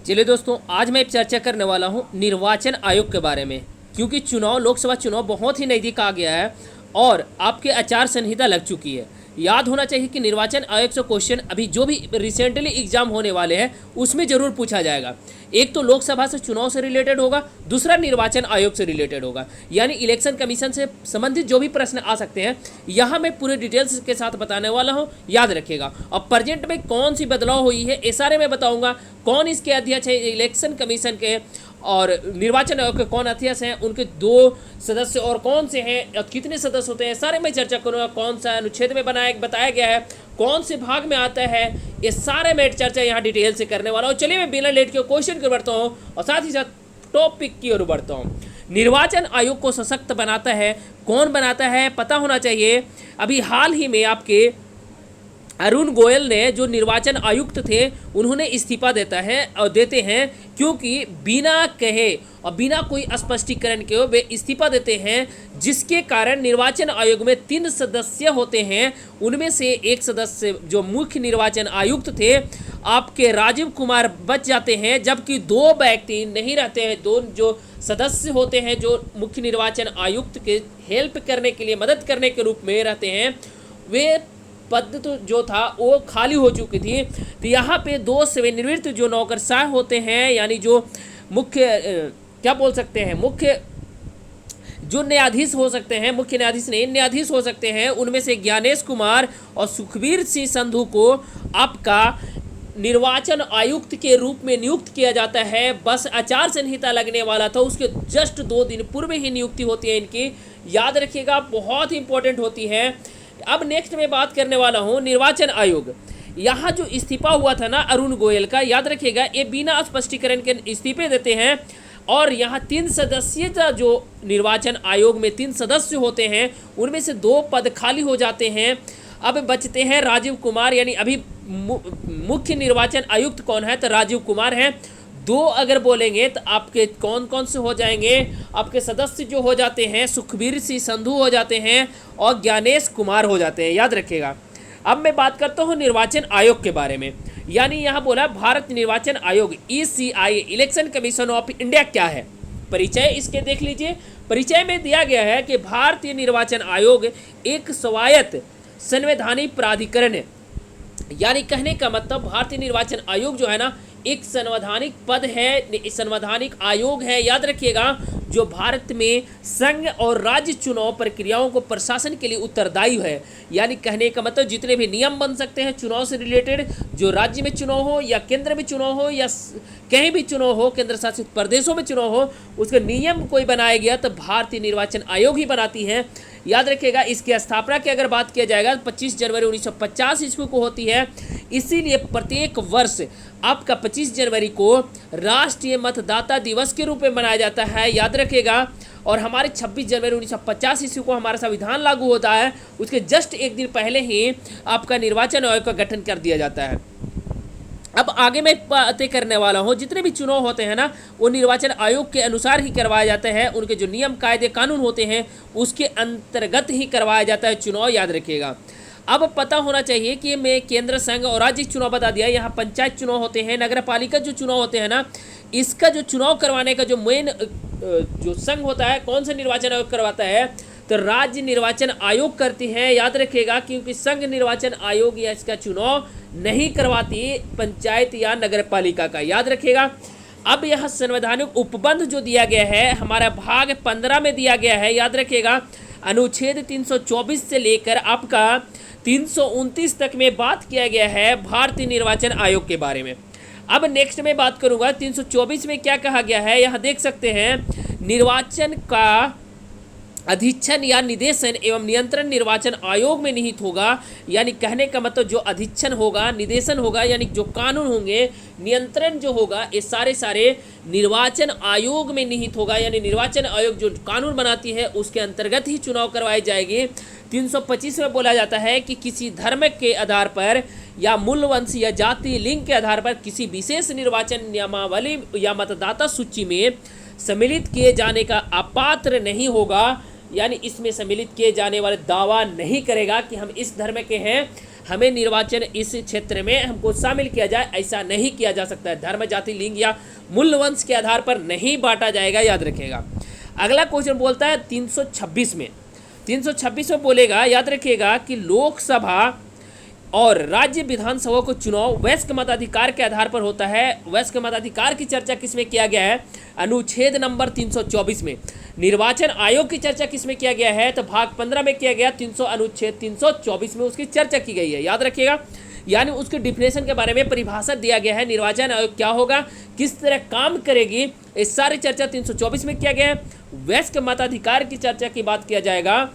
चलिए दोस्तों, आज मैं चर्चा करने वाला हूं निर्वाचन आयोग के बारे में, क्योंकि लोकसभा चुनाव बहुत ही नज़दीक आ गया है और आपके आचार संहिता लग चुकी है। याद होना चाहिए कि निर्वाचन आयोग से क्वेश्चन अभी जो भी रिसेंटली एग्जाम होने वाले हैं उसमें जरूर पूछा जाएगा। एक तो लोकसभा से चुनाव से रिलेटेड होगा, दूसरा निर्वाचन आयोग से रिलेटेड होगा, यानी इलेक्शन कमीशन से संबंधित जो भी प्रश्न आ सकते हैं यहाँ मैं पूरे डिटेल्स के साथ बताने वाला हूँ, याद रखिएगा। और प्रेजेंट में कौन सी बदलाव हुई है ये सारे मैं बताऊँगा। कौन इसके अध्यक्ष है इलेक्शन कमीशन के, और निर्वाचन आयोग के कौन अध्यक्ष हैं, उनके 2 सदस्य और कौन से हैं और कितने सदस्य होते हैं, सारे मैं चर्चा करूँगा। कौन सा अनुच्छेद में बताया गया है, कौन से भाग में आता है, ये सारे मैं चर्चा यहाँ डिटेल से करने वाला हूँ। चलिए मैं बिना लेट के क्वेश्चन की ओर बढ़ता हूँ और साथ ही साथ टॉपिक की ओर बढ़ता हूँ। निर्वाचन आयोग को सशक्त बनाता है, कौन बनाता है पता होना चाहिए। अभी हाल ही में आपके अरुण गोयल ने, जो निर्वाचन आयुक्त थे, उन्होंने इस्तीफा देते हैं क्योंकि बिना कहे और बिना कोई स्पष्टीकरण के वे इस्तीफा देते हैं, जिसके कारण निर्वाचन आयोग में 3 सदस्य होते हैं। उनमें से एक सदस्य जो मुख्य निर्वाचन आयुक्त थे आपके राजीव कुमार बच जाते हैं, जबकि 2 व्यक्ति नहीं रहते हैं। 2 जो सदस्य होते हैं जो मुख्य निर्वाचन आयुक्त के हेल्प करने के लिए, मदद करने के रूप में रहते हैं, वे पद तो जो था वो खाली हो चुकी थी। तो यहाँ पे 2 सेवानिवृत्त जो नौकरशाह होते हैं, यानी जो मुख्य क्या बोल सकते हैं, मुख्य जो न्यायाधीश हो सकते हैं, मुख्य न्यायाधीश नहीं न्यायाधीश हो सकते हैं, उनमें से ज्ञानेश कुमार और सुखबीर सिंह संधू को आपका निर्वाचन आयुक्त के रूप में नियुक्त किया जाता है। बस आचार संहिता लगने वाला था उसके जस्ट 2 दिन पूर्व ही नियुक्ति होती है इनकी, याद रखिएगा, बहुत ही इंपॉर्टेंट होती है। अब नेक्स्ट में बात करने वाला हूँ निर्वाचन आयोग। यहाँ जो इस्तीफा हुआ था ना अरुण गोयल का, याद रखिएगा, ये बिना स्पष्टीकरण के इस्तीफे देते हैं। और यहाँ 3 सदस्यता जो निर्वाचन आयोग में 3 सदस्य होते हैं, उनमें से 2 पद खाली हो जाते हैं। अब बचते हैं राजीव कुमार, यानी अभी मुख्य निर्वाचन आयुक्त कौन है तो राजीव कुमार हैं। 2 अगर बोलेंगे तो आपके कौन कौन से हो जाएंगे, आपके सदस्य जो हो जाते हैं सुखबीर सिंह संधू हो जाते हैं और ज्ञानेश कुमार हो जाते हैं, याद रखिएगा। अब मैं बात करता हूँ निर्वाचन आयोग के बारे में, यानी यहाँ बोला भारत निर्वाचन आयोग ECI, election commission of India क्या है। परिचय इसके देख लीजिए। परिचय में दिया गया है कि भारतीय निर्वाचन आयोग एक स्वायत्त संवैधानिक प्राधिकरण है, यानी कहने का मतलब भारतीय निर्वाचन आयोग जो है ना एक संवैधानिक पद है, संवैधानिक आयोग है, याद रखिएगा, जो भारत में संघ और राज्य चुनाव प्रक्रियाओं को प्रशासन के लिए उत्तरदायी है। यानी कहने का मतलब जितने भी नियम बन सकते हैं चुनाव से रिलेटेड, जो राज्य में चुनाव हो या केंद्र में चुनाव हो या कहीं भी चुनाव हो, केंद्र शासित प्रदेशों में चुनाव हो, उसके नियम कोई बनाया गया तो भारतीय निर्वाचन आयोग ही बनाती है, याद रखिएगा। इसकी स्थापना की अगर बात किया जाएगा 25 जनवरी 1950 ईस्वी को होती है। इसीलिए प्रत्येक वर्ष आपका 25 जनवरी को राष्ट्रीय मतदाता दिवस के रूप में मनाया जाता है, याद रखिएगा। और हमारे 26 जनवरी 1950 ईस्वी को हमारा संविधान लागू होता है, उसके जस्ट एक दिन पहले ही आपका निर्वाचन आयोग का गठन कर दिया जाता है। अब आगे मैं बातें करने वाला हूँ, जितने भी चुनाव होते हैं ना वो निर्वाचन आयोग के अनुसार ही करवाए जाते हैं, उनके जो नियम कायदे कानून होते हैं उसके अंतर्गत ही करवाया जाता है चुनाव, याद रखिएगा। अब पता होना चाहिए कि मैं केंद्र संघ और राज्य चुनाव बता दिया। यहाँ पंचायत चुनाव होते हैं, नगर पालिका जो चुनाव होते हैं ना, इसका जो चुनाव करवाने का जो मेन जो संघ होता है, कौन सा निर्वाचन आयोग करवाता है तो राज्य निर्वाचन आयोग करती है, याद रखिएगा, क्योंकि संघ निर्वाचन आयोग या इसका चुनाव नहीं करवाती पंचायत या नगर पालिका का, याद रखिएगा। अब यह संवैधानिक उपबंध जो दिया गया है हमारा भाग 15 में दिया गया है, याद रखिएगा। अनुच्छेद 324 से लेकर आपका 329 तक में बात किया गया है भारतीय निर्वाचन आयोग के बारे में। अब नेक्स्ट में बात करूंगा 324 में क्या कहा गया है, यहाँ देख सकते हैं, निर्वाचन का अधीक्षण या निदेशन एवं नियंत्रण निर्वाचन आयोग में निहित होगा। यानी कहने का मतलब जो अधीक्षण होगा, निदेशन होगा, यानी जो कानून होंगे, नियंत्रण जो होगा, ये सारे निर्वाचन आयोग में निहित होगा। यानी निर्वाचन आयोग जो कानून बनाती है उसके अंतर्गत ही चुनाव करवाई जाएगी। 325 में बोला जाता है कि किसी धर्म के आधार पर या मूल वंश या जाति लिंग के आधार पर किसी विशेष निर्वाचन नियमावली या मतदाता सूची में सम्मिलित किए जाने का अपात्र नहीं होगा। यानी इसमें सम्मिलित किए जाने वाले दावा नहीं करेगा कि हम इस धर्म के हैं, हमें निर्वाचन इस क्षेत्र में हमको शामिल किया जाए, ऐसा नहीं किया जा सकता है। धर्म, जाति, लिंग या मूल वंश के आधार पर नहीं बांटा जाएगा, याद रखिएगा। अगला क्वेश्चन बोलता है 326 में, 326 में बोलेगा, याद रखिएगा कि लोकसभा और राज्य विधानसभा को चुनाव वयस्क मताधिकार के आधार पर होता है। वयस्क मताधिकार की चर्चा किसमें किया गया है? अनुच्छेद नंबर 324 में। निर्वाचन आयोग की चर्चा किसमें किया गया है? तो भाग 15 में किया गया, अनुच्छेद 324 में उसकी चर्चा की गई है, याद रखिएगा। यानी उसके डिफिनेशन के बारे में परिभाषा दिया गया है, निर्वाचन आयोग क्या होगा, किस तरह काम करेगी, इस सारी चर्चा 324 में किया गया है। वयस्क मताधिकार की चर्चा की बात किया जाएगा,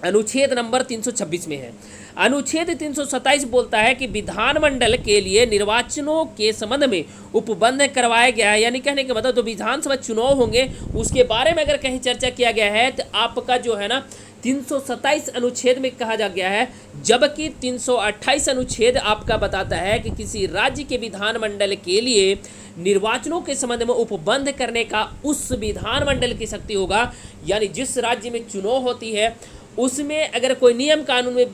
अनुच्छेद नंबर 326 में है। अनुच्छेद 327 बोलता है कि विधानमंडल के लिए निर्वाचनों के संबंध में उपबंध करवाया गया है, यानी कहने के मतलब तो विधानसभा चुनाव होंगे उसके बारे में अगर कहीं चर्चा किया गया है तो आपका जो है ना 327 अनुच्छेद में कहा जा गया है, जबकि 328 अनुच्छेद आपका बताता है कि किसी राज्य के विधानमंडल के लिए निर्वाचनों के संबंध में उपबंध करने का उस विधानमंडल की शक्ति होगा। यानी जिस राज्य में चुनाव होती है उसमें अगर कोई नियम कानून में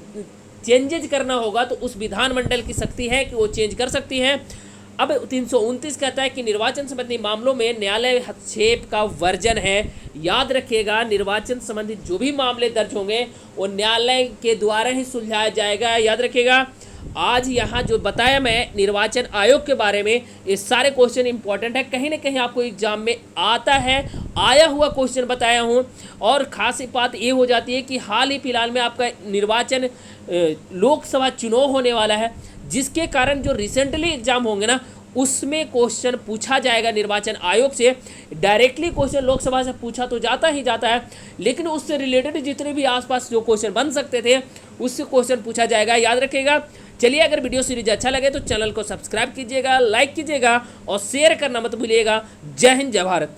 चेंजेज करना होगा तो उस विधानमंडल की शक्ति है कि वो चेंज कर सकती है। अब 329 कहता है कि निर्वाचन संबंधी मामलों में न्यायालय हस्तक्षेप का वर्जन है। याद रखिएगा, निर्वाचन संबंधित जो भी मामले दर्ज होंगे वो न्यायालय के द्वारा ही सुलझाया जाएगा, याद रखिएगा। आज यहाँ जो बताया मैं निर्वाचन आयोग के बारे में, ये सारे क्वेश्चन इंपॉर्टेंट है, कहीं ना कहीं आपको एग्जाम में आता है, आया हुआ क्वेश्चन बताया हूँ। और खास बात ये हो जाती है कि हाल ही फिलहाल में आपका निर्वाचन लोकसभा चुनाव होने वाला है, जिसके कारण जो रिसेंटली एग्जाम होंगे ना उसमें क्वेश्चन पूछा जाएगा निर्वाचन आयोग से। डायरेक्टली क्वेश्चन लोकसभा से पूछा तो जाता ही जाता है, लेकिन उससे रिलेटेड जितने भी आसपास जो क्वेश्चन बन सकते थे उससे क्वेश्चन पूछा जाएगा, याद रखिएगा। चलिए, अगर वीडियो सीरीज अच्छा लगे तो चैनल को सब्सक्राइब कीजिएगा, लाइक कीजिएगा और शेयर करना मत भूलिएगा। जय हिंद, जय भारत।